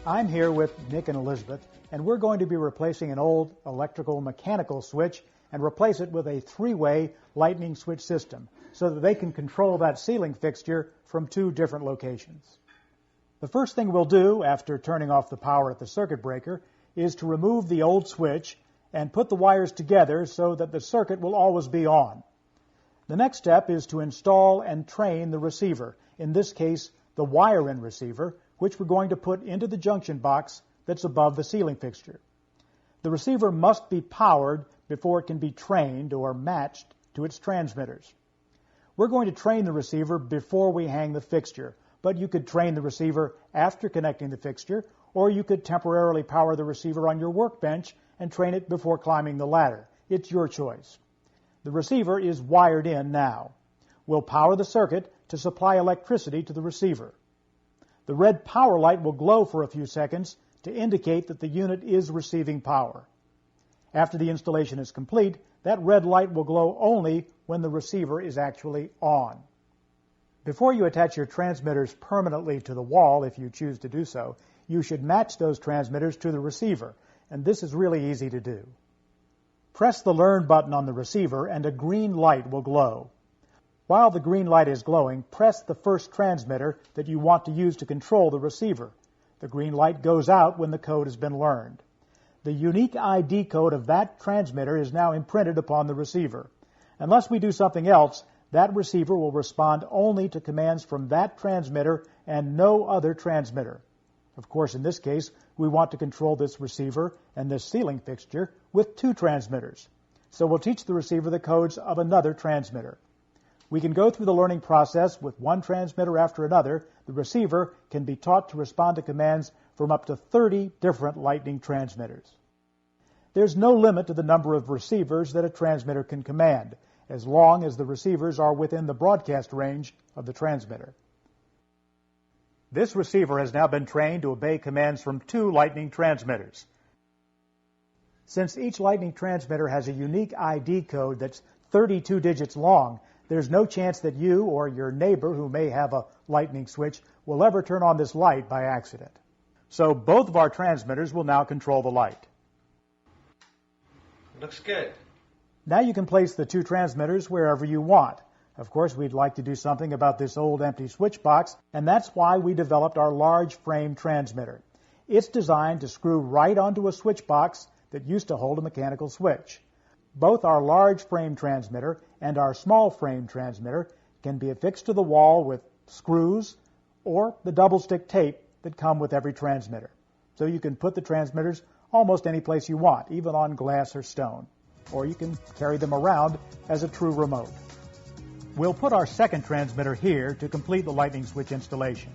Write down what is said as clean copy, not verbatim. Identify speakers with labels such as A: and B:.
A: I'm here with Nick and Elizabeth, and we're going to be replacing an old electrical mechanical switch and replace it with a three-way lightning switch system so that they can control that ceiling fixture from two different locations. The first thing we'll do after turning off the power at the circuit breaker is to remove the old switch and put the wires together so that the circuit will always be on. The next step is to install and train the receiver, in this case the wire-in receiver, which we're going to put into the junction box that's above the ceiling fixture. The receiver must be powered before it can be trained or matched to its transmitters. We're going to train the receiver before we hang the fixture, but you could train the receiver after connecting the fixture, or you could temporarily power the receiver on your workbench and train it before climbing the ladder. It's your choice. The receiver is wired in now. We'll power the circuit to supply electricity to the receiver. The red power light will glow for a few seconds to indicate that the unit is receiving power. After the installation is complete, that red light will glow only when the receiver is actually on. Before you attach your transmitters permanently to the wall, if you choose to do so, you should match those transmitters to the receiver, and this is really easy to do. Press the Learn button on the receiver and a green light will glow. While the green light is glowing, press the first transmitter that you want to use to control the receiver. The green light goes out when the code has been learned. The unique ID code of that transmitter is now imprinted upon the receiver. Unless we do something else, that receiver will respond only to commands from that transmitter and no other transmitter. Of course, in this case, we want to control this receiver and this ceiling fixture with two transmitters. So we'll teach the receiver the codes of another transmitter. We can go through the learning process with one transmitter after another. The receiver can be taught to respond to commands from up to 30 different lightning transmitters. There's no limit to the number of receivers that a transmitter can command, as long as the receivers are within the broadcast range of the transmitter. This receiver has now been trained to obey commands from two lightning transmitters. Since each lightning transmitter has a unique ID code that's 32 digits long, there's no chance that you or your neighbor who may have a lightning switch will ever turn on this light by accident. So both of our transmitters will now control the light.
B: Looks good.
A: Now you can place the two transmitters wherever you want. Of course, we'd like to do something about this old empty switch box, and that's why we developed our large frame transmitter. It's designed to screw right onto a switch box that used to hold a mechanical switch. Both our large frame transmitter and our small frame transmitter can be affixed to the wall with screws or the double-stick tape that come with every transmitter. So you can put the transmitters almost any place you want, even on glass or stone. Or you can carry them around as a true remote. We'll put our second transmitter here to complete the lightning switch installation.